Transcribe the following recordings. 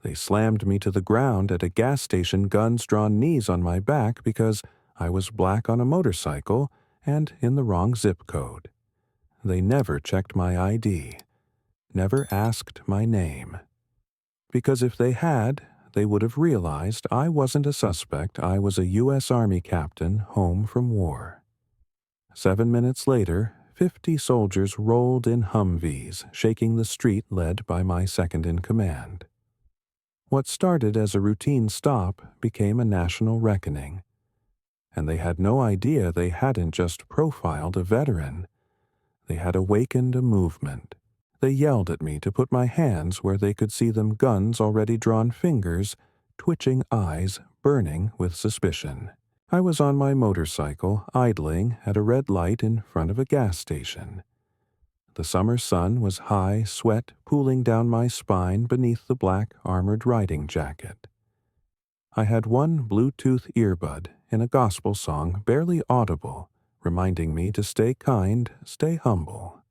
They slammed me to the ground at a gas station, guns drawn, knees on my back because I was black on a motorcycle and in the wrong zip code. They never checked my ID, never asked my name. Because if they had, they would have realized I wasn't a suspect. I was a U.S. Army captain home from war. 7 minutes later, 50 soldiers rolled in Humvees, shaking the street led by my second-in-command. What started as a routine stop became a national reckoning. And they had no idea they hadn't just profiled a veteran. They had awakened a movement. They yelled at me to put my hands where they could see them, guns already drawn, fingers, twitching eyes, burning with suspicion. I was on my motorcycle, idling at a red light in front of a gas station. The summer sun was high, sweat pooling down my spine beneath the black armored riding jacket. I had one Bluetooth earbud in a gospel song, barely audible, reminding me to stay kind, stay humble.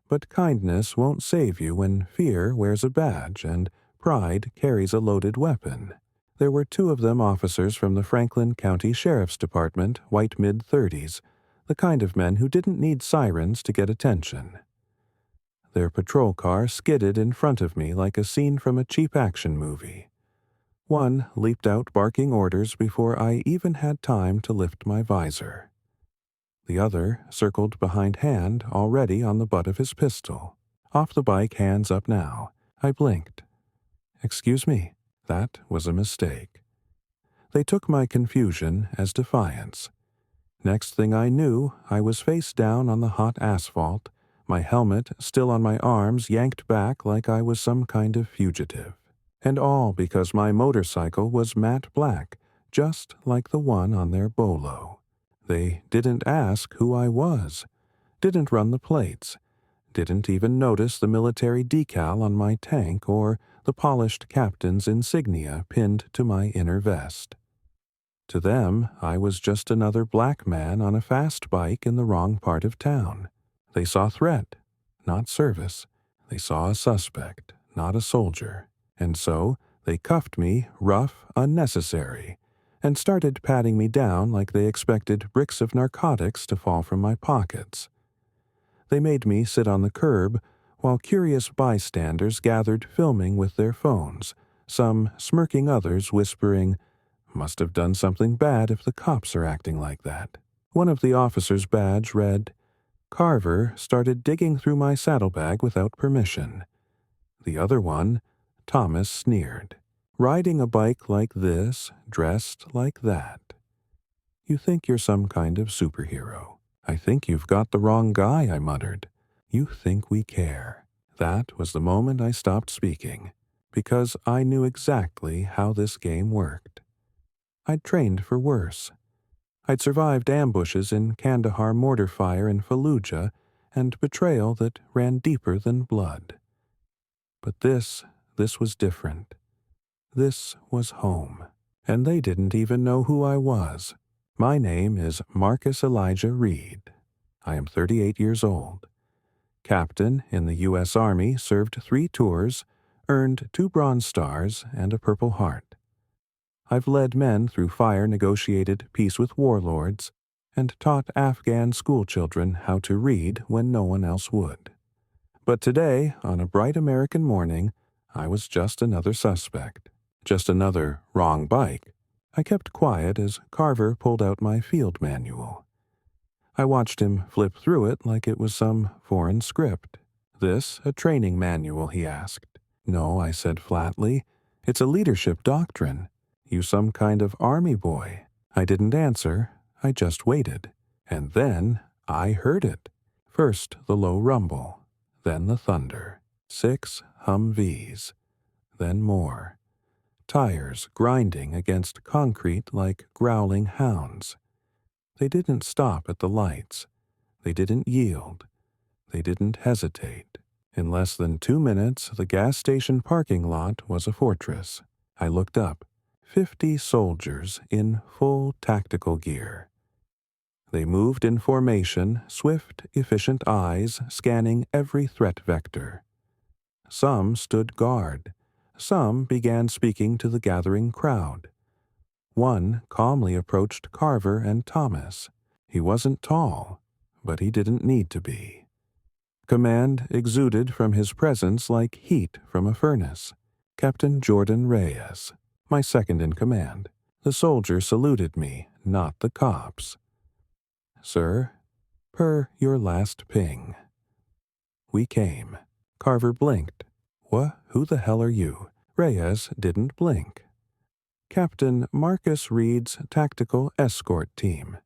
But kindness won't save you when fear wears a badge and pride carries a loaded weapon. There were 2 of them, officers from the Franklin County Sheriff's Department, white mid-30s, the kind of men who didn't need sirens to get attention. Their patrol car skidded in front of me like a scene from a cheap action movie. One leaped out barking orders before I even had time to lift my visor. The other circled behind, hand already on the butt of his pistol. Off the bike, hands up now. I blinked. Excuse me, that was a mistake. They took my confusion as defiance. Next thing I knew, I was face down on the hot asphalt, my helmet still on my arms, yanked back like I was some kind of fugitive. And all because my motorcycle was matte black, just like the one on their bolo. They didn't ask who I was, didn't run the plates, didn't even notice the military decal on my tank or the polished captain's insignia pinned to my inner vest. To them, I was just another black man on a fast bike in the wrong part of town. They saw threat, not service. They saw a suspect, not a soldier. And so they cuffed me, rough, unnecessary, and started patting me down like they expected bricks of narcotics to fall from my pockets. They made me sit on the curb while curious bystanders gathered, filming with their phones, some smirking, others whispering, "Must have done something bad if the cops are acting like that." One of the officer's badge read, "Carver started digging through my saddlebag without permission." The other one, Thomas, sneered, "Riding a bike like this, dressed like that. You think you're some kind of superhero." "I think you've got the wrong guy," I muttered. "You think we care." That was the moment I stopped speaking, because I knew exactly how this game worked. I'd trained for worse. I'd survived ambushes in Kandahar, mortar fire in Fallujah, and betrayal that ran deeper than blood. But this was different. This was home. And they didn't even know who I was. My name is Marcus Elijah Reed. I am 38 years old. Captain in the U.S. Army, served 3 tours, earned 2 Bronze Stars and a Purple Heart. I've led men through fire, negotiated peace with warlords, and taught Afghan schoolchildren how to read when no one else would. But today, on a bright American morning, I was just another suspect, just another wrong bike. I kept quiet as Carver pulled out my field manual. I watched him flip through it like it was some foreign script. "This a training manual?" he asked. "No," I said flatly. "It's a leadership doctrine. You some kind of army boy." I didn't answer. I just waited. And then I heard it. First the low rumble, then the thunder. 6 Humvees. Then more. Tires grinding against concrete like growling hounds. They didn't stop at the lights. They didn't yield. They didn't hesitate. In less than 2 minutes, the gas station parking lot was a fortress. I looked up. 50 soldiers in full tactical gear. They moved in formation, swift, efficient eyes scanning every threat vector. Some stood guard. Some began speaking to the gathering crowd. One calmly approached Carver and Thomas. He wasn't tall, but he didn't need to be. Command exuded from his presence like heat from a furnace. Captain Jordan Reyes, my second in command. The soldier saluted me, not the cops. Sir, per your last ping. We came. Carver blinked. What? Who the hell are you? Reyes didn't blink. Captain Marcus Reed's Tactical Escort Team.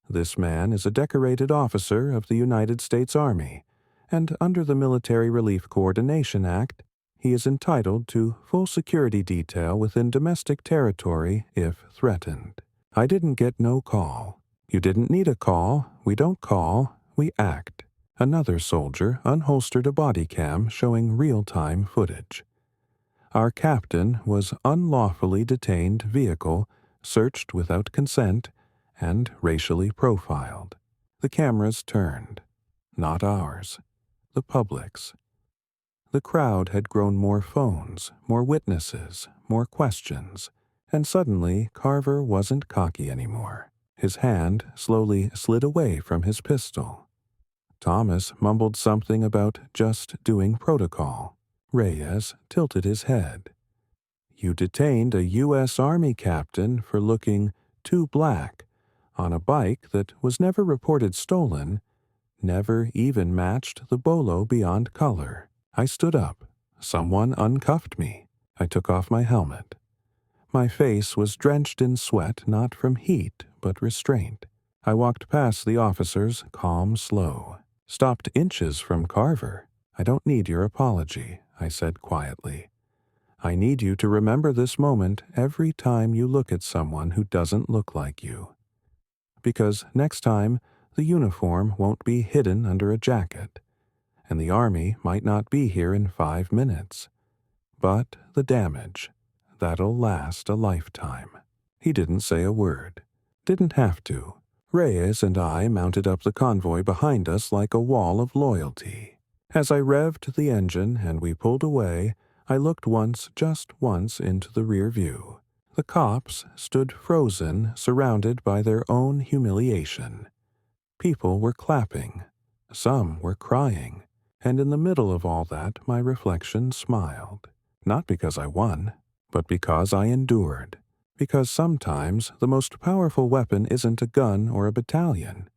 This man is a decorated officer of the United States Army, and under the Military Relief Coordination Act, he is entitled to full security detail within domestic territory if threatened. I didn't get no call. You didn't need a call. We don't call. We act. Another soldier unholstered a body cam showing real-time footage. Our captain was unlawfully detained vehicle, searched without consent, and racially profiled. The cameras turned. Not ours. The public's. The crowd had grown more phones, more witnesses, more questions, and suddenly Carver wasn't cocky anymore. His hand slowly slid away from his pistol. Thomas mumbled something about just doing protocol. Reyes tilted his head. You detained a U.S. Army captain for looking too black on a bike that was never reported stolen, never even matched the bolo beyond color. I stood up. Someone uncuffed me. I took off my helmet. My face was drenched in sweat, not from heat, but restraint. I walked past the officers, calm, slow. Stopped inches from Carver. I don't need your apology, I said quietly. I need you to remember this moment every time you look at someone who doesn't look like you. Because next time, the uniform won't be hidden under a jacket, and the Army might not be here in 5 minutes. But the damage, that'll last a lifetime. He didn't say a word. Didn't have to. Reyes and I mounted up the convoy behind us like a wall of loyalty. As I revved the engine and we pulled away, I looked once, just once, into the rear view. The cops stood frozen, surrounded by their own humiliation. People were clapping. Some were crying. And in the middle of all that, my reflection smiled. Not because I won, but because I endured. Because sometimes the most powerful weapon isn't a gun or a battalion.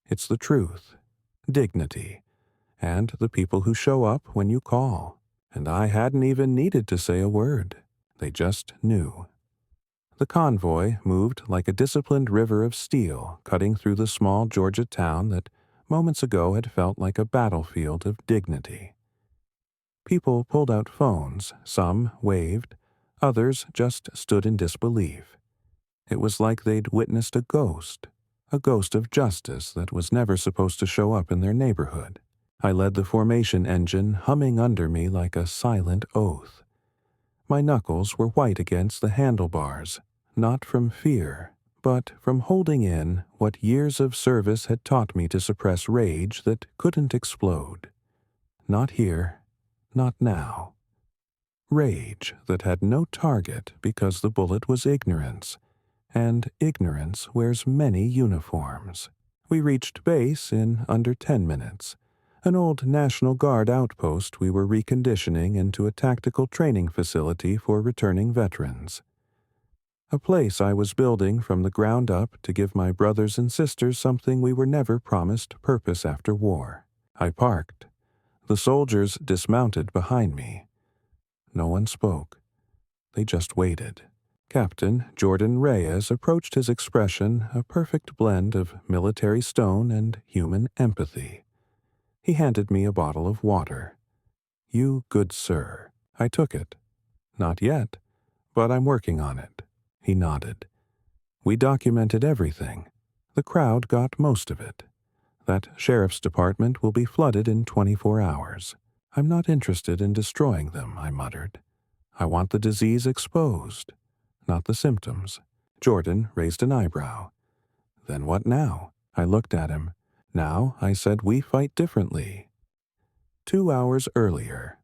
It's the truth, dignity, and the people who show up when you call. And I hadn't even needed to say a word. They just knew. The convoy moved like a disciplined river of steel cutting through the small Georgia town that moments ago had felt like a battlefield of dignity. People pulled out phones, some waved, others just stood in disbelief. It was like they'd witnessed a ghost of justice that was never supposed to show up in their neighborhood. I led the formation engine humming under me like a silent oath. My knuckles were white against the handlebars, not from fear, but from holding in what years of service had taught me to suppress rage that couldn't explode. Not here, not now. Rage that had no target because the bullet was ignorance, and ignorance wears many uniforms. We reached base in under 10 minutes, an old National Guard outpost we were reconditioning into a tactical training facility for returning veterans. A place I was building from the ground up to give my brothers and sisters something we were never promised: purpose after war. I parked. The soldiers dismounted behind me. No one spoke. They just waited. Captain Jordan Reyes approached his expression a perfect blend of military stone and human empathy. He handed me a bottle of water. You good sir. I took it. Not yet, but I'm working on it. He nodded. We documented everything. The crowd got most of it. That sheriff's department will be flooded in 24 hours. I'm not interested in destroying them, I muttered. I want the disease exposed, not the symptoms. Jordan raised an eyebrow. Then what now? I looked at him. Now, I said, we fight differently. 2 hours earlier.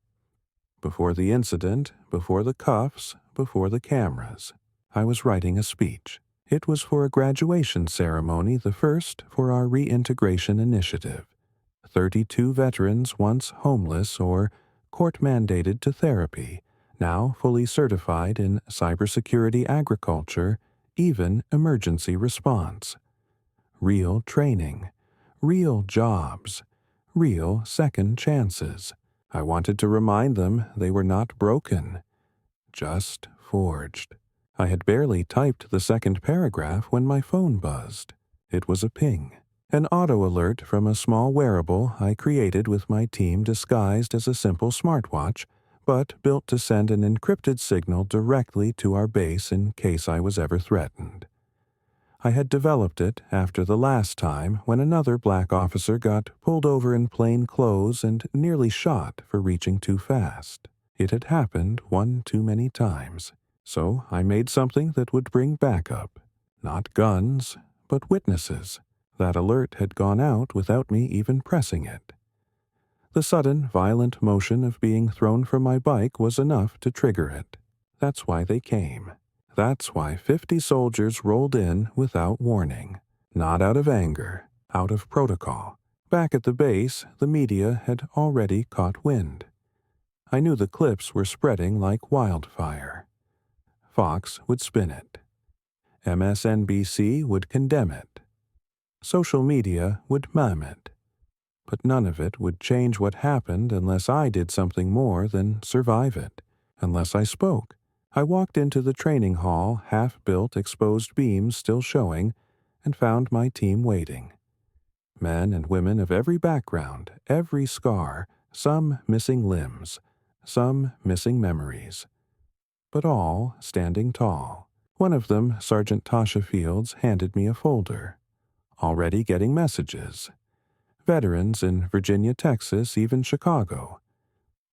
Before the incident, before the cuffs, before the cameras, I was writing a speech. It was for a graduation ceremony, the first for our reintegration initiative. 32 veterans, once homeless or court-mandated to therapy, now fully certified in cybersecurity, agriculture, even emergency response. Real training, real jobs, real second chances. I wanted to remind them they were not broken, just forged. I had barely typed the second paragraph when my phone buzzed. It was a ping. An auto alert from a small wearable I created with my team disguised as a simple smartwatch, but built to send an encrypted signal directly to our base in case I was ever threatened. I had developed it after the last time when another black officer got pulled over in plain clothes and nearly shot for reaching too fast. It had happened one too many times, so I made something that would bring backup. Not guns, but witnesses. That alert had gone out without me even pressing it. The sudden, violent motion of being thrown from my bike was enough to trigger it. That's why they came. That's why 50 soldiers rolled in without warning. Not out of anger, out of protocol. Back at the base, the media had already caught wind. I knew the clips were spreading like wildfire. Fox would spin it. MSNBC would condemn it. Social media would mime it. But none of it would change what happened unless I did something more than survive it, unless I spoke. I walked into the training hall, half-built exposed beams still showing, and found my team waiting. Men and women of every background, every scar, some missing limbs, some missing memories, but all standing tall. One of them, Sergeant Tasha Fields, handed me a folder. Already getting messages. Veterans in Virginia, Texas, even Chicago.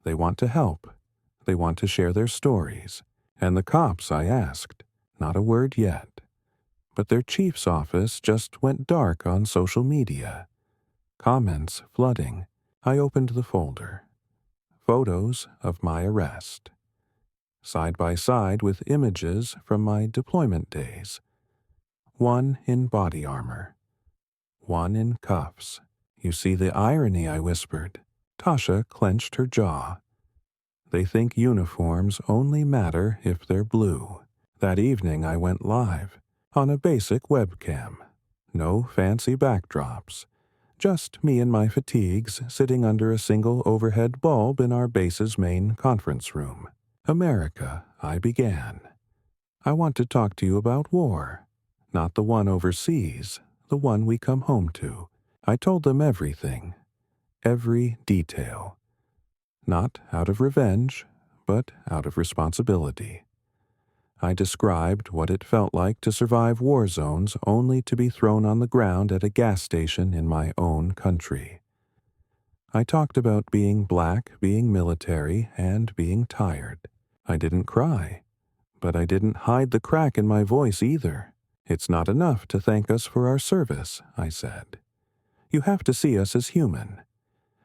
They want to help. They want to share their stories. And the cops, I asked. Not a word yet. But their chief's office just went dark on social media. Comments flooding. I opened the folder. Photos of my arrest. Side by side with images from my deployment days. One in body armor. One in cuffs. You see the irony, I whispered. Tasha clenched her jaw. They think uniforms only matter if they're blue. That evening I went live, on a basic webcam. No fancy backdrops. Just me and my fatigues sitting under a single overhead bulb in our base's main conference room. America, I began. I want to talk to you about war. Not the one overseas, the one we come home to. I told them everything. Every detail. Not out of revenge, but out of responsibility. I described what it felt like to survive war zones only to be thrown on the ground at a gas station in my own country. I talked about being black, being military, and being tired. I didn't cry, but I didn't hide the crack in my voice either. It's not enough to thank us for our service, I said. You have to see us as human.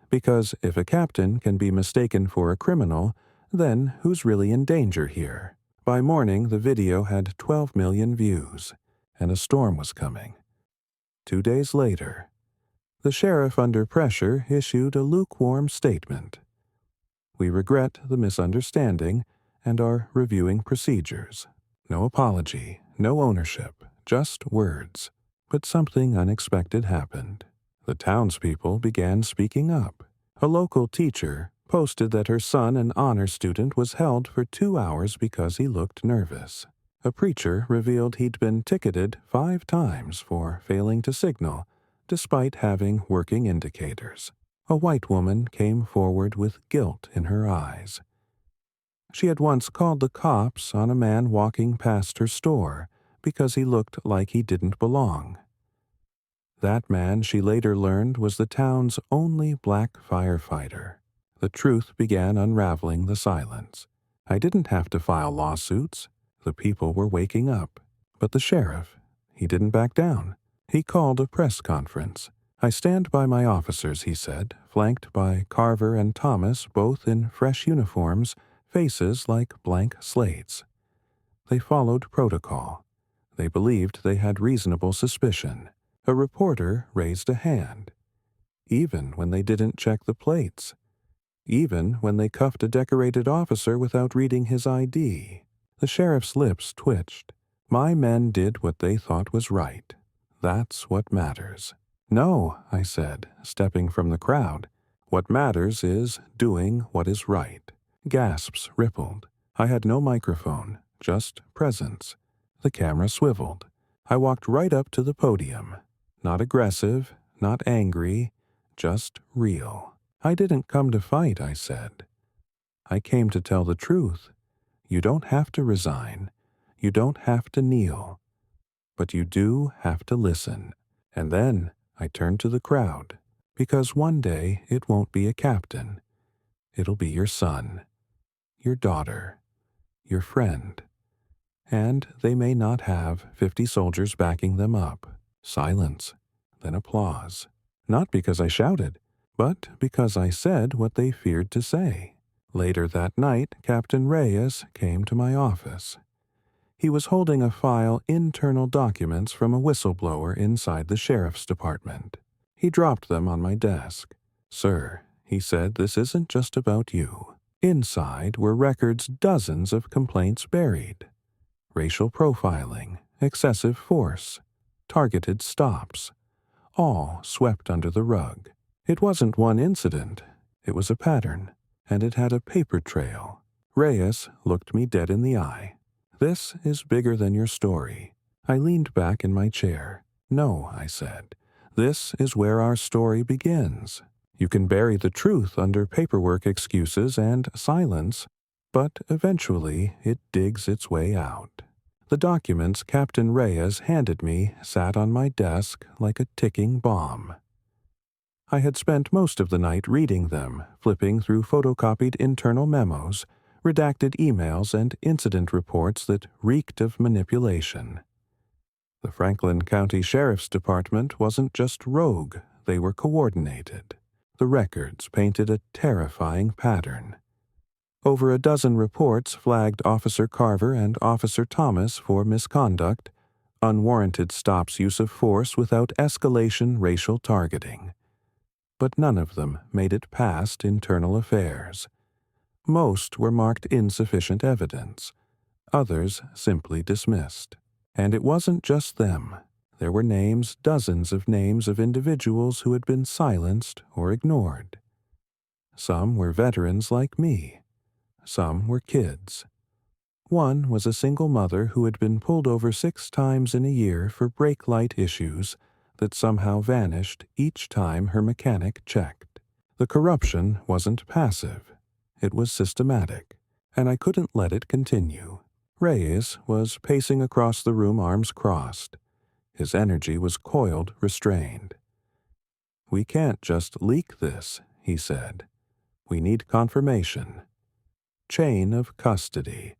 Because if a captain can be mistaken for a criminal, then who's really in danger here? By morning, the video had 12 million views, and a storm was coming. 2 days later, the sheriff, under pressure, issued a lukewarm statement. We regret the misunderstanding and are reviewing procedures. No apology, no ownership, just words. But something unexpected happened. The townspeople began speaking up. A local teacher posted that her son, an honor student, was held for 2 hours because he looked nervous. A preacher revealed he'd been ticketed 5 times for failing to signal, despite having working indicators. A white woman came forward with guilt in her eyes. She had once called the cops on a man walking past her store because he looked like he didn't belong. That man, she later learned, was the town's only black firefighter. The truth began unraveling the silence. I didn't have to file lawsuits. The people were waking up. But the sheriff, he didn't back down. He called a press conference. I stand by my officers, he said, flanked by Carver and Thomas, both in fresh uniforms, faces like blank slates. They followed protocol. They believed they had reasonable suspicion. A reporter raised a hand. Even when they didn't check the plates. Even when they cuffed a decorated officer without reading his ID. The sheriff's lips twitched. My men did what they thought was right. That's what matters. No, I said, stepping from the crowd. What matters is doing what is right. Gasps rippled. I had no microphone, just presence. The camera swiveled. I walked right up to the podium. Not aggressive, not angry, just real. I didn't come to fight, I said. I came to tell the truth. You don't have to resign. You don't have to kneel. But you do have to listen. And then I turned to the crowd, because one day it won't be a captain. It'll be your son, your daughter, your friend. And they may not have 50 soldiers backing them up. Silence, then applause. Not because I shouted, but because I said what they feared to say. Later that night, Captain Reyes came to my office. He was holding a file internal documents from a whistleblower inside the sheriff's department. He dropped them on my desk. Sir, he said, this isn't just about you. Inside were records dozens of complaints buried. Racial profiling, excessive force, targeted stops, all swept under the rug. It wasn't one incident, it was a pattern, and it had a paper trail. Reyes looked me dead in the eye. This is bigger than your story. I leaned back in my chair. No, I said. This is where our story begins. You can bury the truth under paperwork excuses and silence, but eventually it digs its way out. The documents Captain Reyes handed me sat on my desk like a ticking bomb. I had spent most of the night reading them, flipping through photocopied internal memos, redacted emails, and incident reports that reeked of manipulation. The Franklin County Sheriff's Department wasn't just rogue, they were coordinated. The records painted a terrifying pattern. Over a dozen reports flagged Officer Carver and Officer Thomas for misconduct, unwarranted stops use of force without escalation racial targeting. But none of them made it past internal affairs. Most were marked insufficient evidence. Others simply dismissed. And it wasn't just them. There were names, dozens of names of individuals who had been silenced or ignored. Some were veterans like me. Some were kids. One was a single mother who had been pulled over 6 times in a year for brake light issues that somehow vanished each time her mechanic checked. The corruption wasn't passive. It was systematic, and I couldn't let it continue. Reyes was pacing across the room, arms crossed. His energy was coiled, restrained. We can't just leak this, he said. We need confirmation. Chain of custody.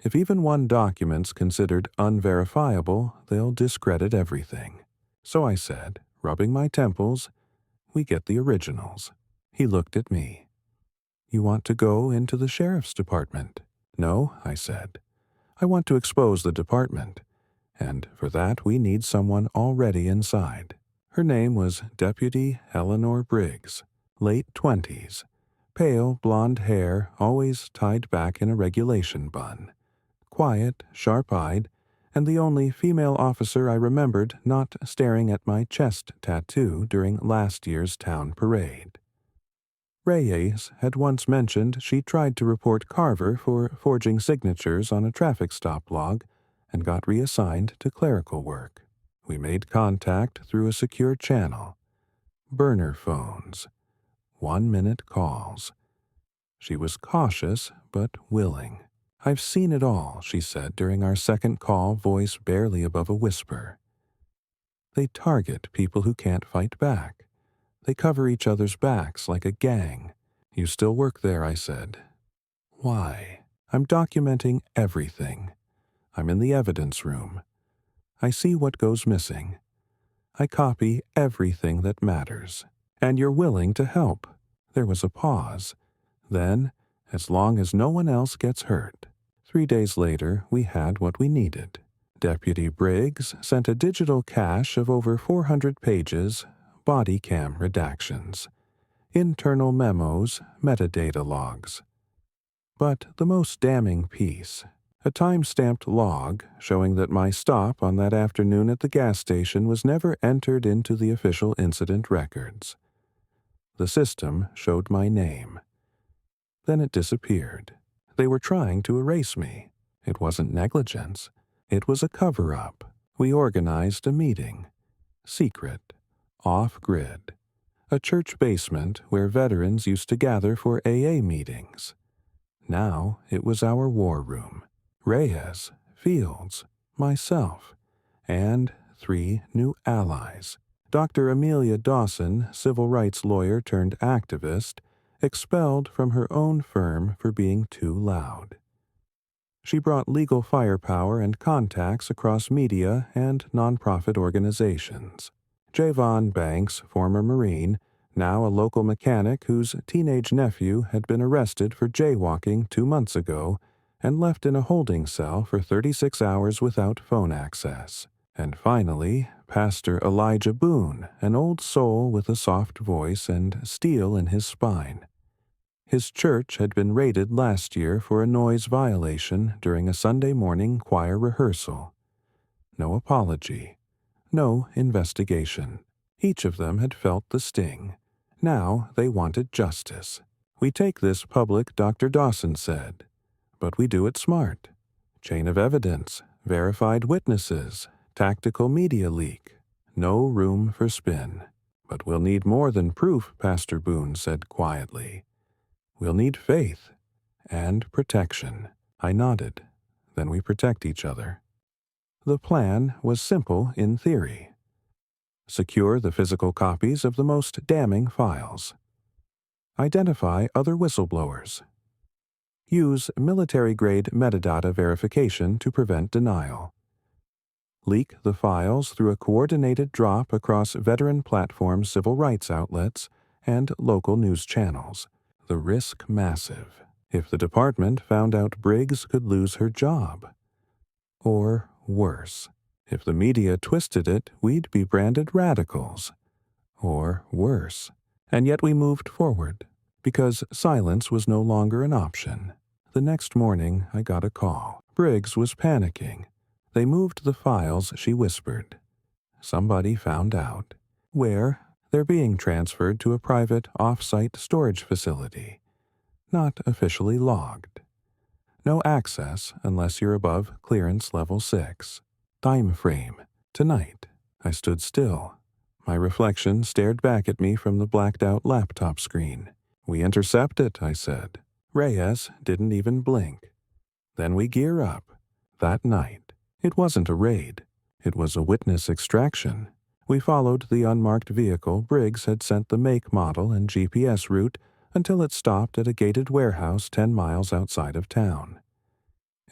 If even one document's considered unverifiable, they'll discredit everything. So I said, rubbing my temples, we get the originals. He looked at me. You want to go into the sheriff's department? No, I said. I want to expose the department, and for that we need someone already inside. Her name was Deputy Eleanor Briggs, late 20s, pale blonde hair always tied back in a regulation bun, quiet, sharp-eyed, and the only female officer I remembered not staring at my chest tattoo during last year's town parade. Reyes had once mentioned she tried to report Carver for forging signatures on a traffic stop log and got reassigned to clerical work. We made contact through a secure channel. Burner phones. 1-minute calls. She was cautious but willing. I've seen it all, she said during our second call, voice barely above a whisper. They target people who can't fight back. They cover each other's backs like a gang. You still work there, I said. Why? I'm documenting everything. I'm in the evidence room. I see what goes missing. I copy everything that matters. And you're willing to help. There was a pause. Then, as long as no one else gets hurt. 3 days later, we had what we needed. Deputy Briggs sent a digital cache of over 400 pages, body cam redactions, internal memos, metadata logs. But the most damning piece, a time-stamped log showing that my stop on that afternoon at the gas station was never entered into the official incident records. The system showed my name. Then it disappeared. They were trying to erase me. It wasn't negligence. It was a cover-up. We organized a meeting. Secret. Off-grid. A church basement where veterans used to gather for AA meetings. Now it was our war room. Reyes, Fields, myself, and 3 new allies. Dr. Amelia Dawson, civil rights lawyer turned activist, expelled from her own firm for being too loud. She brought legal firepower and contacts across media and nonprofit organizations. Javon Banks, former Marine, now a local mechanic whose teenage nephew had been arrested for jaywalking 2 months ago and left in a holding cell for 36 hours without phone access. And finally, Pastor Elijah Boone, an old soul with a soft voice and steel in his spine. His church had been raided last year for a noise violation during a Sunday morning choir rehearsal. No apology. No investigation. Each of them had felt the sting. Now they wanted justice. We take this public, Dr. Dawson said. But we do it smart. Chain of evidence, verified witnesses, tactical media leak. No room for spin. But we'll need more than proof, Pastor Boone said quietly. We'll need faith and protection. I nodded. Then we protect each other. The plan was simple in theory. Secure the physical copies of the most damning files. Identify other whistleblowers. Use military-grade metadata verification to prevent denial. Leak the files through a coordinated drop across veteran platform civil rights outlets and local news channels. The risk massive. If the department found out Briggs could lose her job. Or worse. If the media twisted it, we'd be branded radicals. Or worse. And yet we moved forward, because silence was no longer an option. The next morning, I got a call. Briggs was panicking. They moved the files, she whispered. Somebody found out. Where? They're being transferred to a private off-site storage facility. Not officially logged. No access unless you're above clearance level 6. Time frame. Tonight. I stood still. My reflection stared back at me from the blacked-out laptop screen. We intercept it, I said. Reyes didn't even blink. Then we gear up. That night. It wasn't a raid. It was a witness extraction. We followed the unmarked vehicle Briggs had sent the make, model, and GPS route until it stopped at a gated warehouse 10 miles outside of town.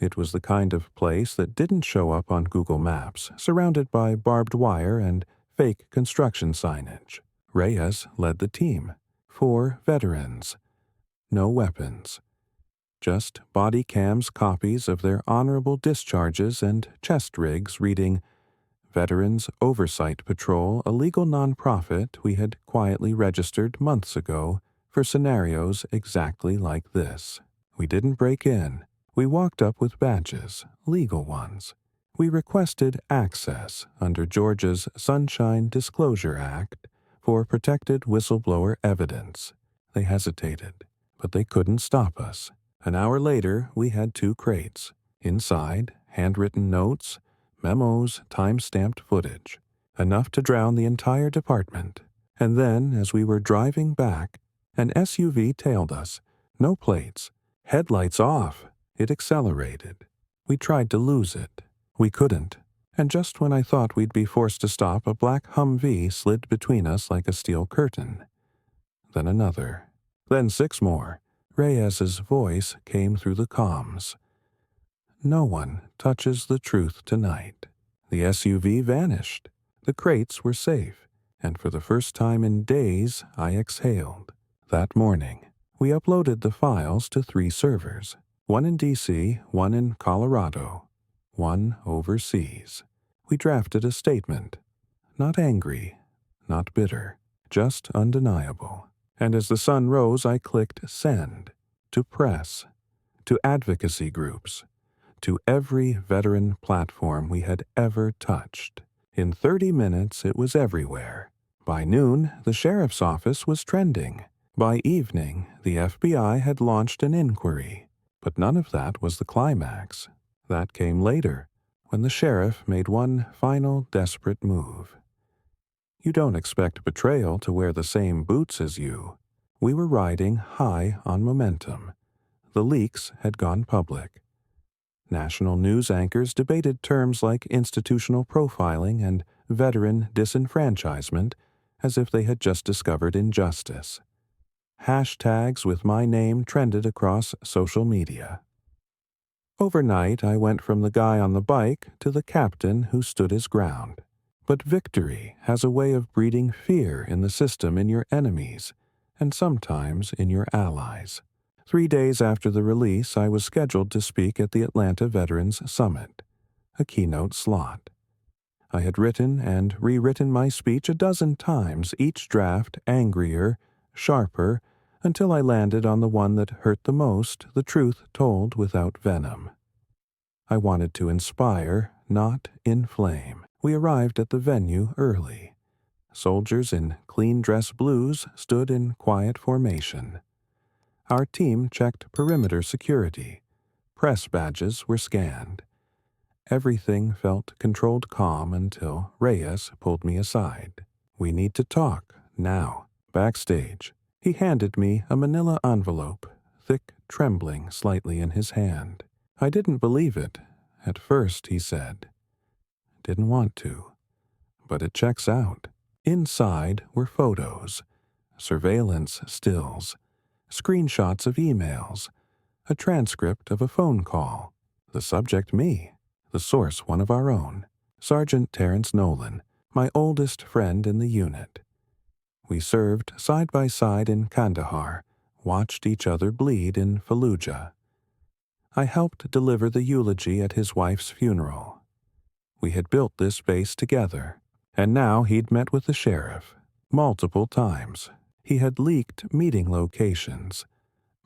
It was the kind of place that didn't show up on Google Maps, surrounded by barbed wire and fake construction signage. Reyes led the team. 4 veterans. No weapons. Just body cams copies of their honorable discharges and chest rigs reading, Veterans Oversight Patrol, a legal nonprofit we had quietly registered months ago for scenarios exactly like this. We didn't break in. We walked up with badges, legal ones. We requested access under Georgia's Sunshine Disclosure Act for protected whistleblower evidence. They hesitated, but they couldn't stop us. An hour later, we had 2 crates. Inside, handwritten notes, memos, time-stamped footage. Enough to drown the entire department. And then, as we were driving back, an SUV tailed us. No plates. Headlights off. It accelerated. We tried to lose it. We couldn't. And just when I thought we'd be forced to stop, a black Humvee slid between us like a steel curtain. Then another. Then 6 more. Reyes's voice came through the comms. No one touches the truth tonight. The SUV vanished. The crates were safe, and for the first time in days I exhaled. That morning, we uploaded the files to 3 servers, one in D.C., one in Colorado, one overseas. We drafted a statement, not angry, not bitter, just undeniable. And as the sun rose, I clicked send, to press, to advocacy groups, to every veteran platform we had ever touched. In 30 minutes, it was everywhere. By noon, the sheriff's office was trending. By evening, the FBI had launched an inquiry. But none of that was the climax. That came later, when the sheriff made one final desperate move. You don't expect betrayal to wear the same boots as you. We were riding high on momentum. The leaks had gone public. National news anchors debated terms like institutional profiling and veteran disenfranchisement as if they had just discovered injustice. Hashtags with my name trended across social media. Overnight, I went from the guy on the bike to the captain who stood his ground. But victory has a way of breeding fear in the system in your enemies, and sometimes in your allies. 3 days after the release, I was scheduled to speak at the Atlanta Veterans Summit, a keynote slot. I had written and rewritten my speech a dozen times, each draft angrier, sharper, until I landed on the one that hurt the most, the truth told without venom. I wanted to inspire, not inflame. We arrived at the venue early. Soldiers in clean dress blues stood in quiet formation. Our team checked perimeter security. Press badges were scanned. Everything felt controlled calm until Reyes pulled me aside. "We need to talk, now." Backstage, he handed me a manila envelope, thick, trembling slightly in his hand. I didn't believe it. At first, he said. Didn't want to. But it checks out. Inside were photos, surveillance stills, screenshots of emails, a transcript of a phone call. The subject me, the source one of our own, Sergeant Terrence Nolan, my oldest friend in the unit. We served side by side in Kandahar, watched each other bleed in Fallujah. I helped deliver the eulogy at his wife's funeral. We had built this base together, and now he'd met with the sheriff. Multiple times. He had leaked meeting locations,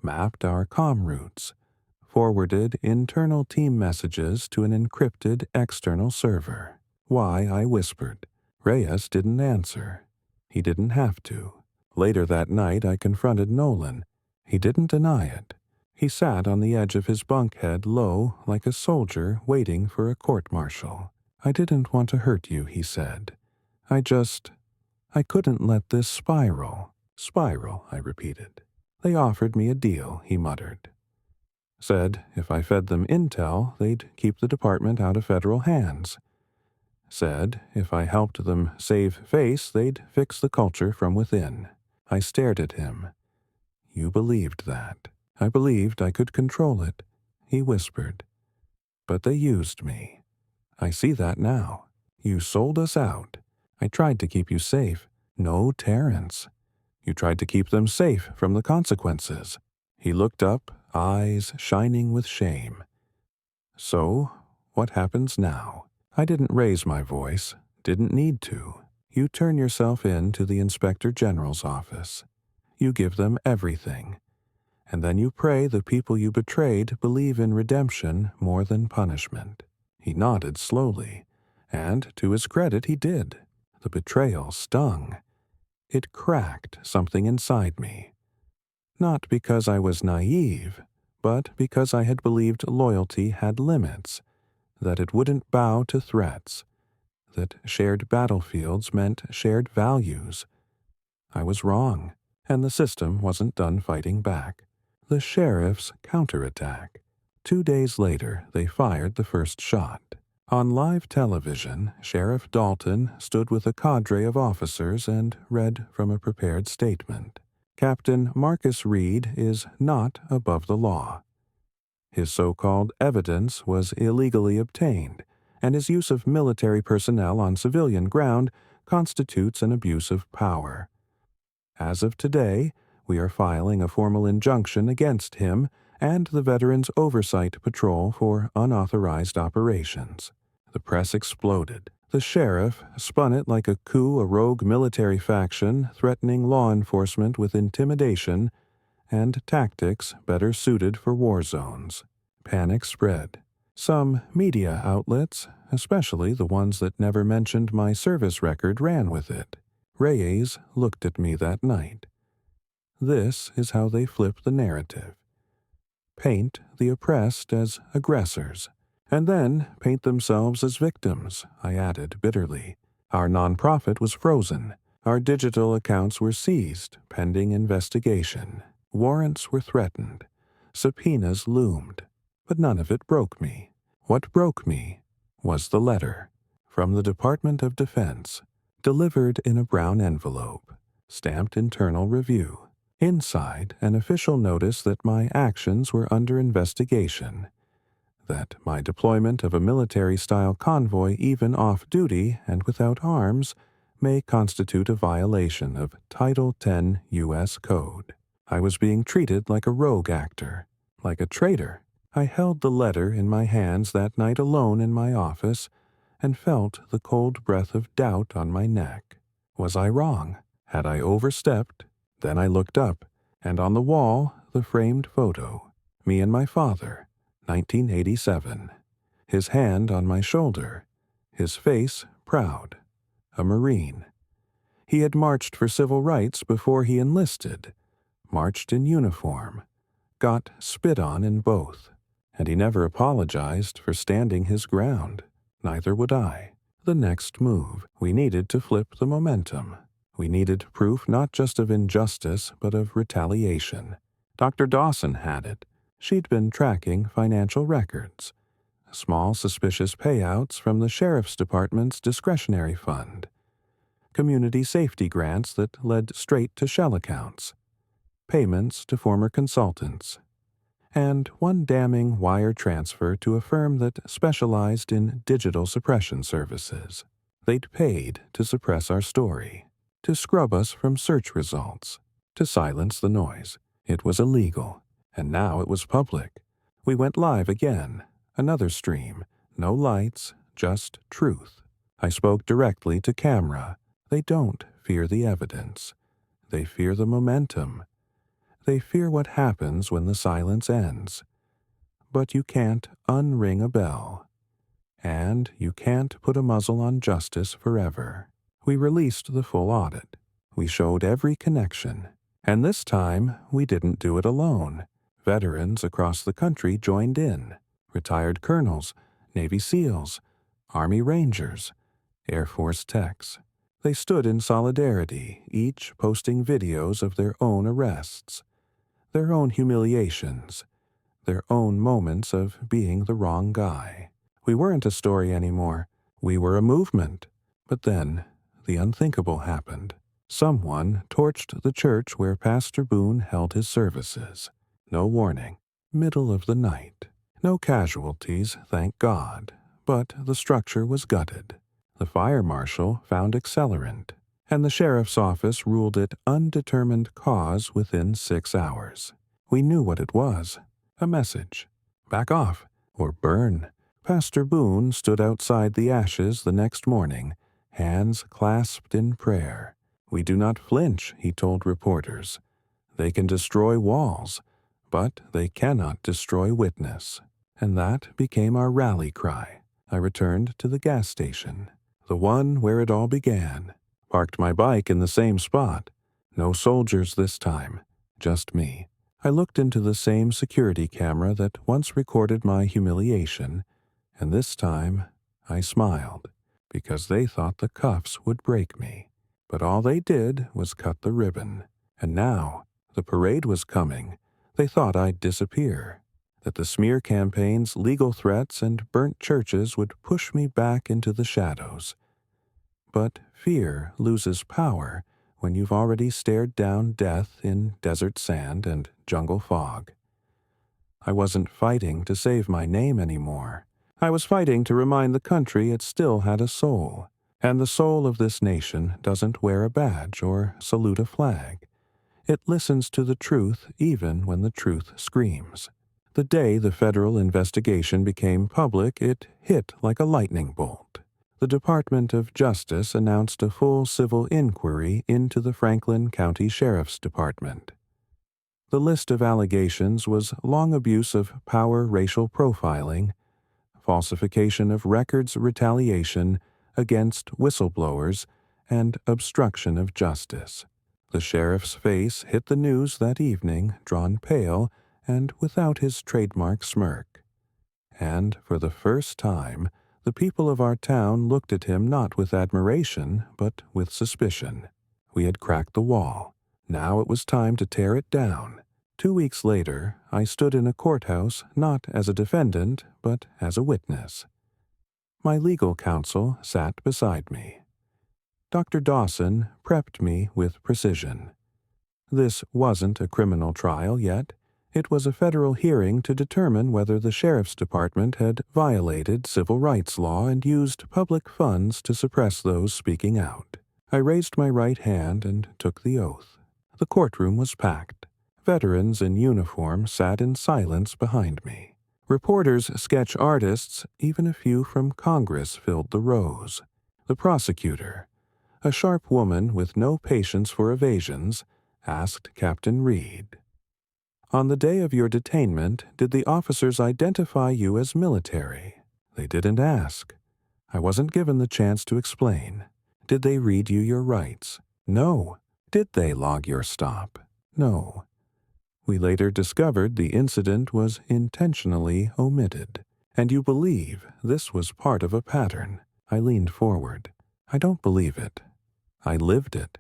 mapped our comm routes, forwarded internal team messages to an encrypted external server. Why, I whispered. Reyes didn't answer. He didn't have to. Later that night, I confronted Nolan. He didn't deny it. He sat on the edge of his bunkhead, low, like a soldier waiting for a court-martial. I didn't want to hurt you, he said. I couldn't let this spiral. Spiral, I repeated. They offered me a deal, he muttered. Said if I fed them intel, they'd keep the department out of federal hands. Said if I helped them save face, they'd fix the culture from within. I stared at him. You believed that. I believed I could control it, he whispered. But they used me. I see that now. You sold us out. I tried to keep you safe. No Terrence. You tried to keep them safe from the consequences. He looked up, eyes shining with shame. So, what happens now? I didn't raise my voice, didn't need to. You turn yourself in to the Inspector General's office. You give them everything. And then you pray the people you betrayed believe in redemption more than punishment. He nodded slowly, and to his credit he did. The betrayal stung. It cracked something inside me. Not because I was naive, but because I had believed loyalty had limits, that it wouldn't bow to threats, that shared battlefields meant shared values. I was wrong, and the system wasn't done fighting back. The sheriff's counterattack. 2 days later, they fired the first shot. On live television, Sheriff Dalton stood with a cadre of officers and read from a prepared statement. Captain Marcus Reed is not above the law. His so-called evidence was illegally obtained, and his use of military personnel on civilian ground constitutes an abuse of power. As of today, we are filing a formal injunction against him and the Veterans Oversight Patrol for unauthorized operations. The press exploded. The sheriff spun it like a coup, a rogue military faction threatening law enforcement with intimidation and tactics better suited for war zones. Panic spread. Some media outlets, especially the ones that never mentioned my service record, ran with it. Reyes looked at me that night. This is how they flip the narrative. Paint the oppressed as aggressors, and then paint themselves as victims, I added bitterly. Our nonprofit was frozen. Our digital accounts were seized, pending investigation. Warrants were threatened. Subpoenas loomed. But none of it broke me. What broke me was the letter from the Department of Defense, delivered in a brown envelope, stamped internal review. Inside, an official notice that my actions were under investigation, that my deployment of a military-style convoy even off-duty and without arms may constitute a violation of Title 10 U.S. Code. I was being treated like a rogue actor, like a traitor. I held the letter in my hands that night alone in my office and felt the cold breath of doubt on my neck. Was I wrong? Had I overstepped? Then I looked up, and on the wall, the framed photo. Me and my father, 1987. His hand on my shoulder, his face proud. A Marine. He had marched for civil rights before he enlisted, marched in uniform, got spit on in both, and he never apologized for standing his ground. Neither would I. The next move. We needed to flip the momentum. We needed proof not just of injustice, but of retaliation. Dr. Dawson had it. She'd been tracking financial records. Small suspicious payouts from the Sheriff's Department's discretionary fund. Community safety grants that led straight to shell accounts. Payments to former consultants. And one damning wire transfer to a firm that specialized in digital suppression services. They'd paid to suppress our story, to scrub us from search results, to silence the noise. It was illegal, and now it was public. We went live again, another stream, no lights, just truth. I spoke directly to camera. They don't fear the evidence. They fear the momentum. They fear what happens when the silence ends. But you can't unring a bell. And you can't put a muzzle on justice forever. We released the full audit. We showed every connection. And this time, we didn't do it alone. Veterans across the country joined in. Retired colonels, Navy SEALs, Army Rangers, Air Force techs. They stood in solidarity, each posting videos of their own arrests, their own humiliations, their own moments of being the wrong guy. We weren't a story anymore. We were a movement. But then, the unthinkable happened. Someone torched the church where Pastor Boone held his services. No warning. Middle of the night. No casualties, thank God. But the structure was gutted. The fire marshal found accelerant, and the sheriff's office ruled it undetermined cause within 6 hours. We knew what it was. A message. Back off, or burn. Pastor Boone stood outside the ashes the next morning, hands clasped in prayer. We do not flinch, he told reporters. They can destroy walls, but they cannot destroy witness. And that became our rally cry. I returned to the gas station, the one where it all began. Parked my bike in the same spot. No soldiers this time, just me. I looked into the same security camera that once recorded my humiliation, and this time I smiled, because they thought the cuffs would break me. But all they did was cut the ribbon. And now, the parade was coming. They thought I'd disappear, that the smear campaigns, legal threats, and burnt churches would push me back into the shadows. But fear loses power when you've already stared down death in desert sand and jungle fog. I wasn't fighting to save my name anymore. I was fighting to remind the country it still had a soul, and the soul of this nation doesn't wear a badge or salute a flag. It listens to the truth even when the truth screams. The day the federal investigation became public, it hit like a lightning bolt. The Department of Justice announced a full civil inquiry into the Franklin County Sheriff's Department. The list of allegations was long abuse of power, racial profiling, falsification of records, retaliation against whistleblowers, and obstruction of justice. The sheriff's face hit the news that evening, drawn pale and without his trademark smirk. And for the first time, the people of our town looked at him not with admiration, but with suspicion. We had cracked the wall. Now it was time to tear it down. 2 weeks later, I stood in a courthouse not as a defendant, but as a witness. My legal counsel sat beside me. Dr. Dawson prepped me with precision. This wasn't a criminal trial yet. It was a federal hearing to determine whether the sheriff's department had violated civil rights law and used public funds to suppress those speaking out. I raised my right hand and took the oath. The courtroom was packed. Veterans in uniform sat in silence behind me. Reporters, sketch artists, even a few from Congress filled the rows. The prosecutor, a sharp woman with no patience for evasions, asked Captain Reed, "On the day of your detainment, did the officers identify you as military?" They didn't ask. I wasn't given the chance to explain. Did they read you your rights? No. Did they log your stop? No. We later discovered the incident was intentionally omitted. And you believe this was part of a pattern. I leaned forward. I don't believe it. I lived it.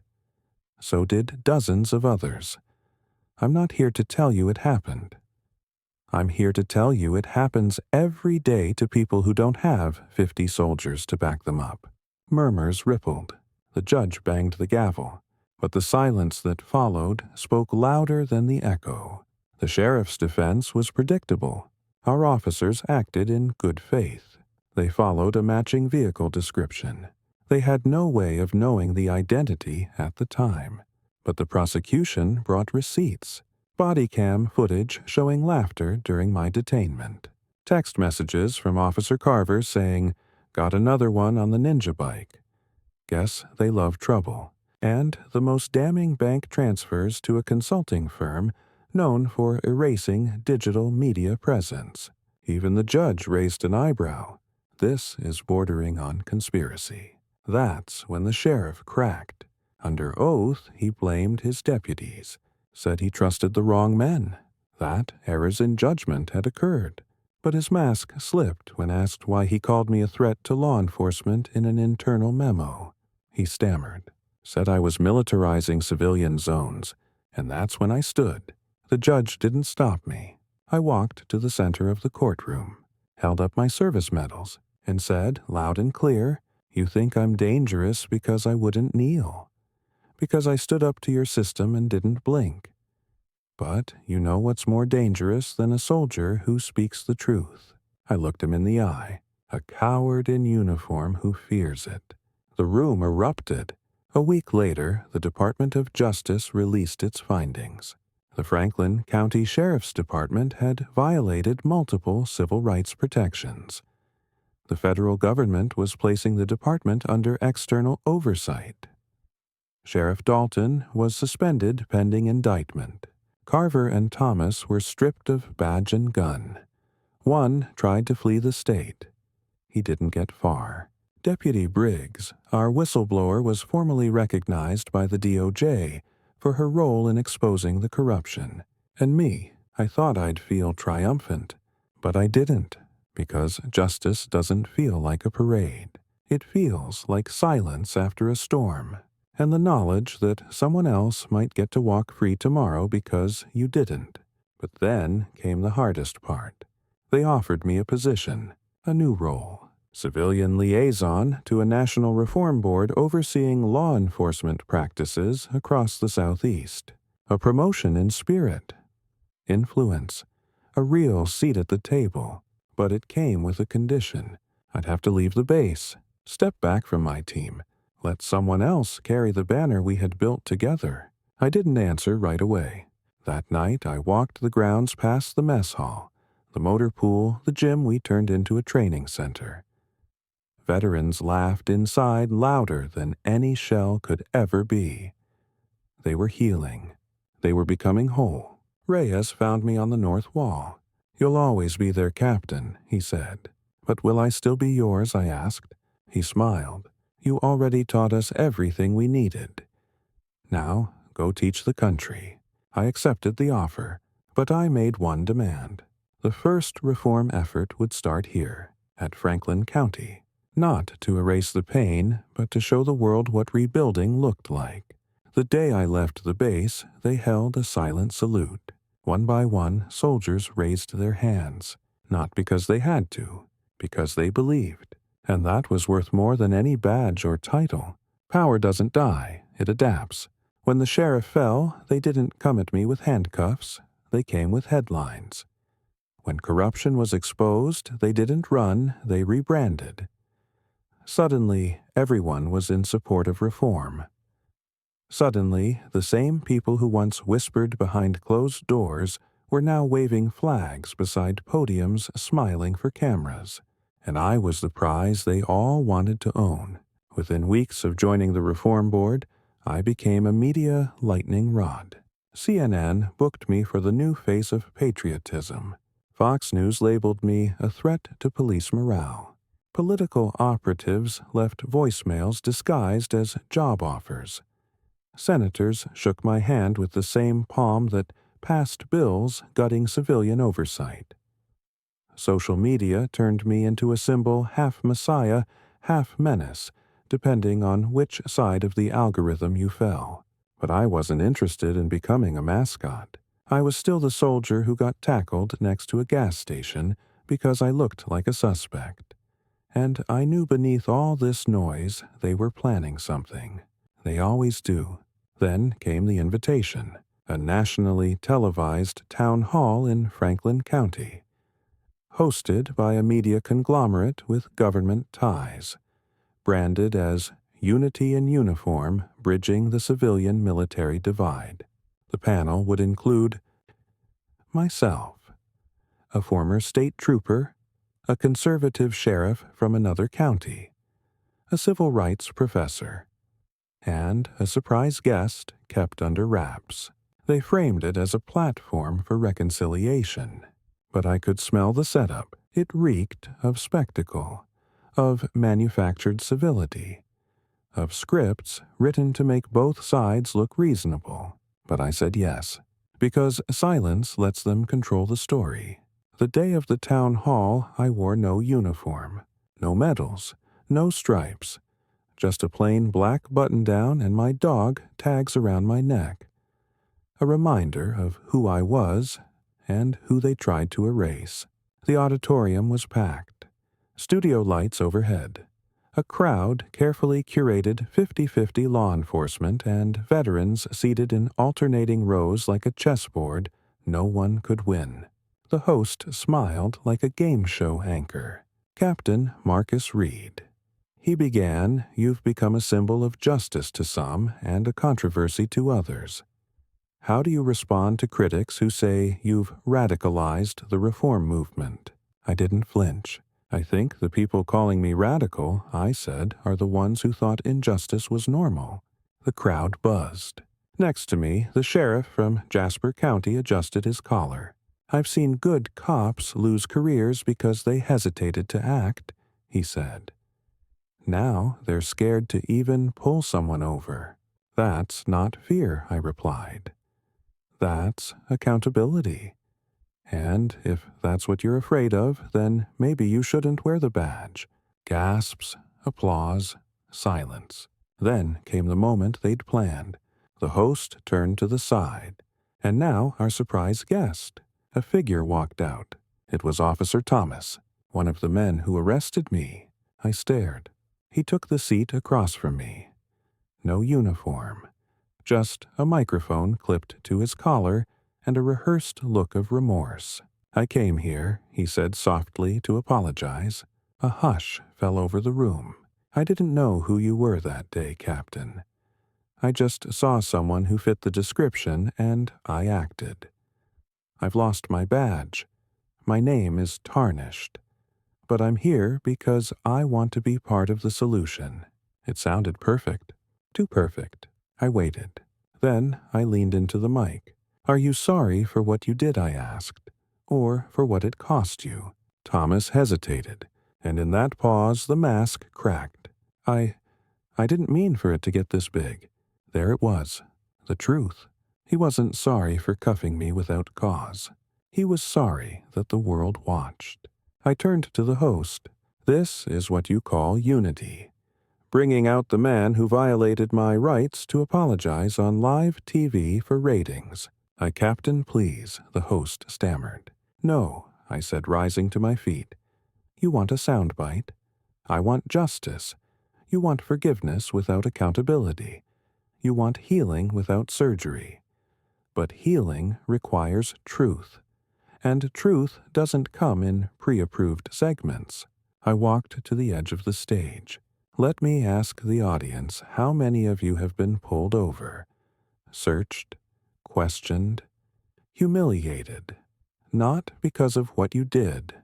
So did dozens of others. I'm not here to tell you it happened. I'm here to tell you it happens every day to people who don't have 50 soldiers to back them up. Murmurs rippled. The judge banged the gavel, but the silence that followed spoke louder than the echo. The sheriff's defense was predictable. Our officers acted in good faith. They followed a matching vehicle description. They had no way of knowing the identity at the time. But the prosecution brought receipts, body cam footage showing laughter during my detainment, text messages from Officer Carver saying, "Got another one on the ninja bike." Guess they love trouble. And the most damning bank transfers to a consulting firm known for erasing digital media presence. Even the judge raised an eyebrow. This is bordering on conspiracy. That's when the sheriff cracked. Under oath, he blamed his deputies, said he trusted the wrong men, that errors in judgment had occurred. But his mask slipped when asked why he called me a threat to law enforcement in an internal memo. He stammered, said I was militarizing civilian zones, and that's when I stood. The judge didn't stop me. I walked to the center of the courtroom, held up my service medals, and said, loud and clear, "You think I'm dangerous because I wouldn't kneel, because I stood up to your system and didn't blink. But you know what's more dangerous than a soldier who speaks the truth." I looked him in the eye, a coward in uniform who fears it. The room erupted. A week later, the Department of Justice released its findings. The Franklin County Sheriff's Department had violated multiple civil rights protections. The federal government was placing the department under external oversight. Sheriff Dalton was suspended pending indictment. Carver and Thomas were stripped of badge and gun. One tried to flee the state. He didn't get far. Deputy Briggs, our whistleblower, was formally recognized by the DOJ for her role in exposing the corruption. And me, I thought I'd feel triumphant, but I didn't, because justice doesn't feel like a parade. It feels like silence after a storm, and the knowledge that someone else might get to walk free tomorrow because you didn't. But then came the hardest part. They offered me a position, a new role, civilian liaison to a national reform board overseeing law enforcement practices across the Southeast. A promotion in spirit, influence, a real seat at the table, but it came with a condition. I'd have to leave the base, step back from my team, let someone else carry the banner we had built together. I didn't answer right away. That night I walked the grounds past the mess hall, the motor pool, the gym we turned into a training center. Veterans laughed inside louder than any shell could ever be. They were healing. They were becoming whole. Reyes found me on the north wall. "You'll always be their captain," he said. "But will I still be yours?" I asked. He smiled. "You already taught us everything we needed. Now, go teach the country." I accepted the offer, but I made one demand. The first reform effort would start here, at Franklin County. Not to erase the pain, but to show the world what rebuilding looked like. The day I left the base, they held a silent salute. One by one, soldiers raised their hands, not because they had to, because they believed. And that was worth more than any badge or title. Power doesn't die, it adapts. When the sheriff fell, they didn't come at me with handcuffs, they came with headlines. When corruption was exposed, they didn't run, they rebranded. Suddenly, everyone was in support of reform. Suddenly, the same people who once whispered behind closed doors were now waving flags beside podiums, smiling for cameras. And I was the prize they all wanted to own. Within weeks of joining the Reform Board, I became a media lightning rod. CNN booked me for the new face of patriotism. Fox News labeled me a threat to police morale. Political operatives left voicemails disguised as job offers. Senators shook my hand with the same palm that passed bills gutting civilian oversight. Social media turned me into a symbol half messiah, half menace, depending on which side of the algorithm you fell. But I wasn't interested in becoming a mascot. I was still the soldier who got tackled next to a gas station because I looked like a suspect. And I knew beneath all this noise they were planning something. They always do. Then came the invitation, a nationally televised town hall in Franklin County, hosted by a media conglomerate with government ties, branded as Unity in Uniform, Bridging the Civilian-Military Divide. The panel would include myself, a former state trooper, a conservative sheriff from another county, a civil rights professor, and a surprise guest kept under wraps. They framed it as a platform for reconciliation, but I could smell the setup. It reeked of spectacle, of manufactured civility, of scripts written to make both sides look reasonable. But I said yes, because silence lets them control the story. The day of the town hall, I wore no uniform, no medals, no stripes, just a plain black button-down and my dog tags around my neck. A reminder of who I was and who they tried to erase. The auditorium was packed. Studio lights overhead. A crowd carefully curated 50-50 law enforcement and veterans seated in alternating rows like a chessboard no one could win. The host smiled like a game show anchor. Captain Marcus Reed. He began, "You've become a symbol of justice to some and a controversy to others. How do you respond to critics who say you've radicalized the reform movement?" I didn't flinch. "I think the people calling me radical," I said, "are the ones who thought injustice was normal." The crowd buzzed. Next to me, the sheriff from Jasper County adjusted his collar. "I've seen good cops lose careers because they hesitated to act," he said. "Now they're scared to even pull someone over." "That's not fear," I replied. "That's accountability. And if that's what you're afraid of, then maybe you shouldn't wear the badge." Gasps, applause, silence. Then came the moment they'd planned. The host turned to the side. And now our surprise guest. A figure walked out. It was Officer Thomas, one of the men who arrested me. I stared. He took the seat across from me. No uniform. Just a microphone clipped to his collar and a rehearsed look of remorse. "I came here," he said softly, "to apologize." A hush fell over the room. "I didn't know who you were that day, Captain. I just saw someone who fit the description, and I acted. I've lost my badge. My name is tarnished. But I'm here because I want to be part of the solution." It sounded perfect. Too perfect. I waited. Then I leaned into the mic. "Are you sorry for what you did?" I asked. "Or for what it cost you?" Thomas hesitated, and in that pause the mask cracked. I didn't mean for it to get this big." There it was. The truth. He wasn't sorry for cuffing me without cause. He was sorry that the world watched. I turned to the host. "This is what you call unity. Bringing out the man who violated my rights to apologize on live TV for ratings." "Captain, please," the host stammered. "No," I said, rising to my feet. "You want a soundbite? I want justice. You want forgiveness without accountability. You want healing without surgery. But healing requires truth. And truth doesn't come in pre-approved segments." I walked to the edge of the stage. "Let me ask the audience how many of you have been pulled over, searched, questioned, humiliated, not because of what you did,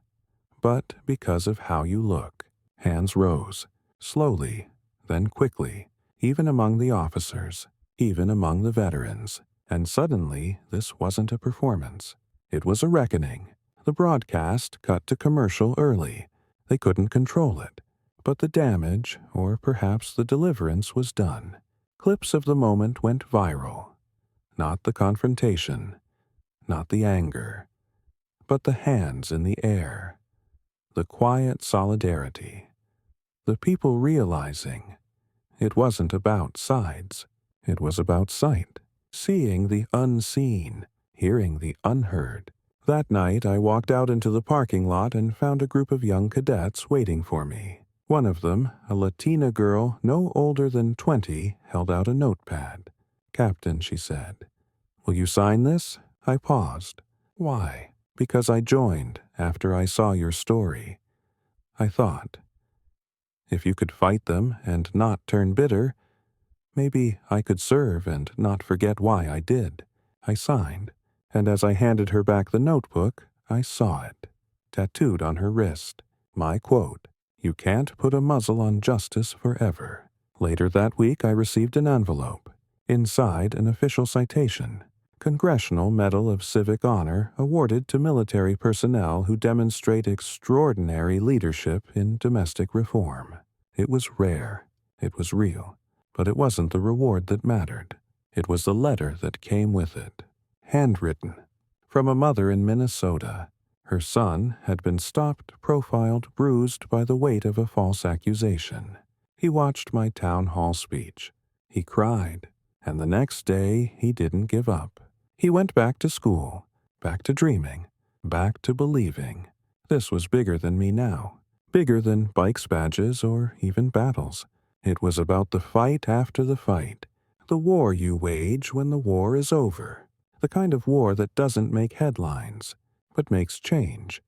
but because of how you look?" Hands rose, slowly, then quickly, even among the officers, even among the veterans. And suddenly, this wasn't a performance. It was a reckoning. The broadcast cut to commercial early. They couldn't control it. But the damage, or perhaps the deliverance, was done. Clips of the moment went viral. Not the confrontation, not the anger, but the hands in the air, the quiet solidarity, the people realizing it wasn't about sides, it was about sight, seeing the unseen, hearing the unheard. That night I walked out into the parking lot and found a group of young cadets waiting for me. One of them, a Latina girl no older than 20, held out a notepad. "Captain," she said, "will you sign this?" I paused. "Why?" "Because I joined after I saw your story. I thought, if you could fight them and not turn bitter, maybe I could serve and not forget why I did." I signed, and as I handed her back the notebook, I saw it, tattooed on her wrist. My quote, "You can't put a muzzle on justice forever." Later that week I received an envelope. Inside, an official citation. Congressional Medal of Civic Honor awarded to military personnel who demonstrate extraordinary leadership in domestic reform. It was rare. It was real. But it wasn't the reward that mattered. It was the letter that came with it. Handwritten. From a mother in Minnesota. Her son had been stopped, profiled, bruised by the weight of a false accusation. He watched my town hall speech. He cried. And the next day, he didn't give up. He went back to school, back to dreaming, back to believing. This was bigger than me now, bigger than bikes, badges, or even battles. It was about the fight after the fight, the war you wage when the war is over, the kind of war that doesn't make headlines, but makes change.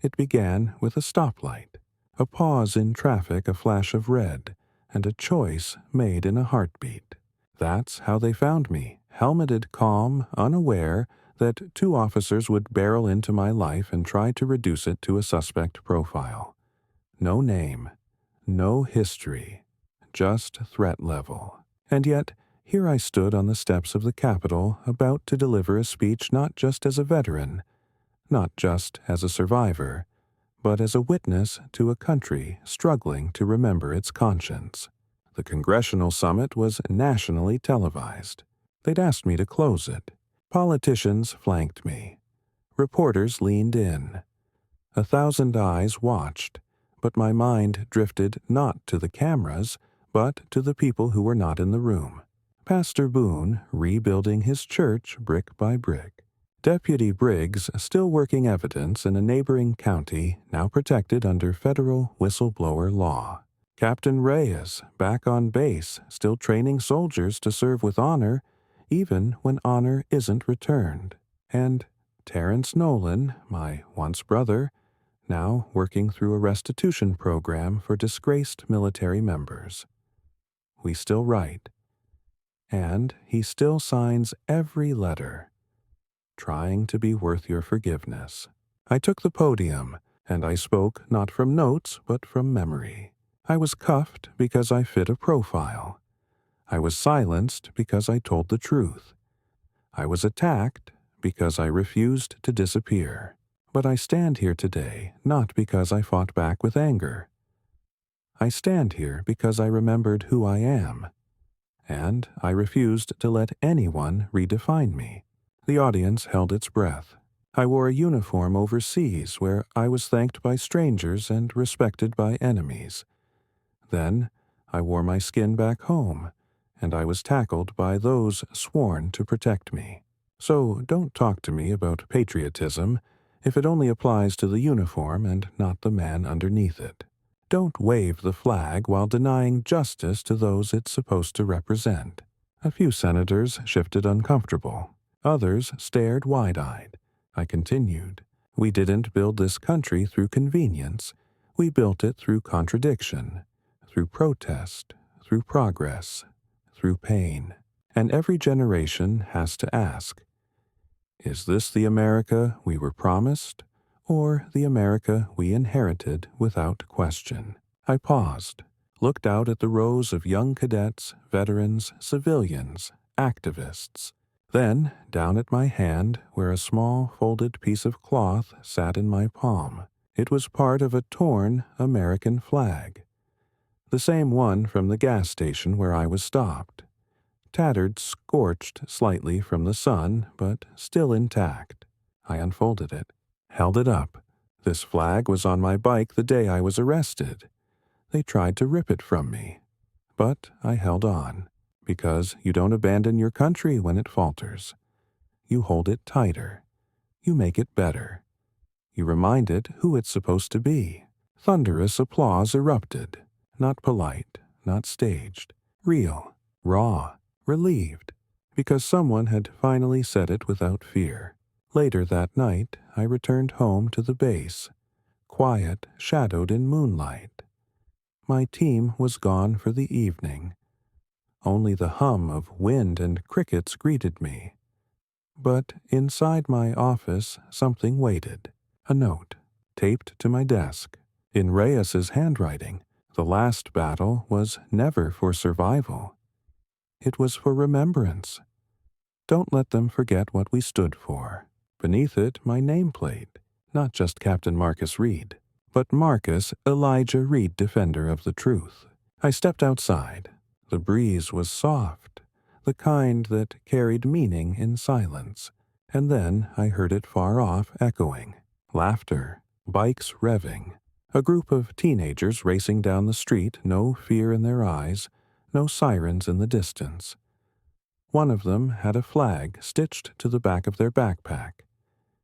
It began with a stoplight, a pause in traffic, a flash of red, and a choice made in a heartbeat. That's how they found me, helmeted, calm, unaware that 2 officers would barrel into my life and try to reduce it to a suspect profile. No name, no history, just threat level. And yet, here I stood on the steps of the Capitol, about to deliver a speech not just as a veteran, not just as a survivor, but as a witness to a country struggling to remember its conscience. The congressional summit was nationally televised. They'd asked me to close it. Politicians flanked me. Reporters leaned in. 1,000 eyes watched, but my mind drifted not to the cameras, but to the people who were not in the room. Pastor Boone rebuilding his church brick by brick. Deputy Briggs still working evidence in a neighboring county now protected under federal whistleblower law. Captain Reyes back on base, still training soldiers to serve with honor, even when honor isn't returned. And Terrence Nolan, my once brother, now working through a restitution program for disgraced military members. We still write, and he still signs every letter, trying to be worth your forgiveness. I took the podium, and I spoke not from notes but from memory. I was cuffed because I fit a profile. I was silenced because I told the truth. I was attacked because I refused to disappear. But I stand here today not because I fought back with anger. I stand here because I remembered who I am, and I refused to let anyone redefine me. The audience held its breath. I wore a uniform overseas where I was thanked by strangers and respected by enemies. Then I wore my skin back home, and I was tackled by those sworn to protect me. So don't talk to me about patriotism if it only applies to the uniform and not the man underneath it. Don't wave the flag while denying justice to those it's supposed to represent. A few senators shifted uncomfortable. Others stared wide-eyed. I continued. We didn't build this country through convenience. We built it through contradiction, through protest, through progress, through pain. And every generation has to ask, is this the America we were promised, or the America we inherited without question? I paused, looked out at the rows of young cadets, veterans, civilians, activists, then down at my hand where a small folded piece of cloth sat in my palm. It was part of a torn American flag, the same one from the gas station where I was stopped. Tattered, scorched slightly from the sun, but still intact. I unfolded it, held it up. This flag was on my bike the day I was arrested. They tried to rip it from me, but I held on, because you don't abandon your country when it falters. You hold it tighter. You make it better. You remind it who it's supposed to be. Thunderous applause erupted, not polite, not staged, real, raw, relieved, because someone had finally said it without fear. Later that night, I returned home to the base, quiet, shadowed in moonlight. My team was gone for the evening. Only the hum of wind and crickets greeted me. But inside my office, something waited. A note, taped to my desk. In Reyes's handwriting, the last battle was never for survival. It was for remembrance. Don't let them forget what we stood for. Beneath it, my nameplate, not just Captain Marcus Reed, but Marcus Elijah Reed, defender of the truth. I stepped outside. The breeze was soft, the kind that carried meaning in silence, and then I heard it far off echoing. Laughter, bikes revving, a group of teenagers racing down the street, no fear in their eyes, no sirens in the distance. One of them had a flag stitched to the back of their backpack.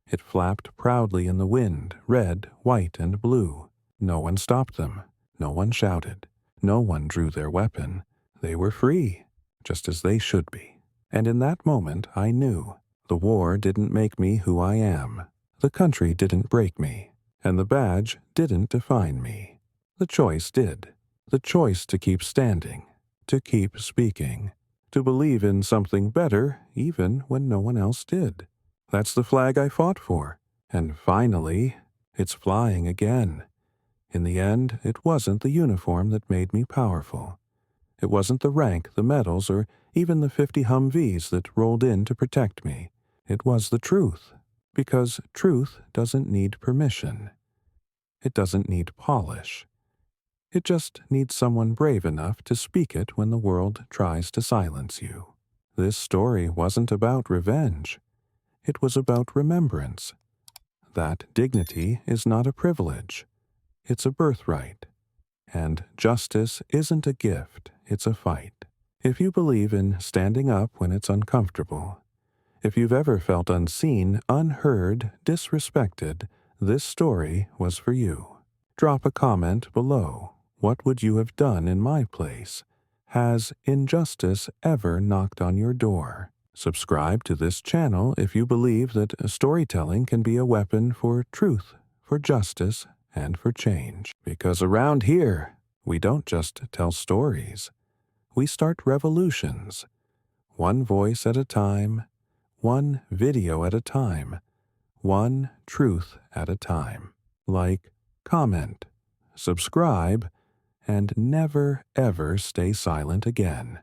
It flapped proudly in the wind, red, white, and blue. No one stopped them. No one shouted. No one drew their weapon. They were free, just as they should be. And in that moment I knew the war didn't make me who I am. The country didn't break me, and the badge didn't define me. The choice did. The choice to keep standing, to keep speaking, to believe in something better even when no one else did. That's the flag I fought for, and finally, it's flying again. In the end, it wasn't the uniform that made me powerful. It wasn't the rank, the medals, or even the 50 Humvees that rolled in to protect me. It was the truth, because truth doesn't need permission. It doesn't need polish. It just needs someone brave enough to speak it when the world tries to silence you. This story wasn't about revenge. It was about remembrance. That dignity is not a privilege. It's a birthright. And justice isn't a gift, it's a fight. If you believe in standing up when it's uncomfortable, if you've ever felt unseen, unheard, disrespected, this story was for you. Drop a comment below. What would you have done in my place? Has injustice ever knocked on your door? Subscribe to this channel if you believe that storytelling can be a weapon for truth, for justice, and for change. Because around here, we don't just tell stories. We start revolutions, one voice at a time, one video at a time, one truth at a time. Like, comment, subscribe, and never ever stay silent again.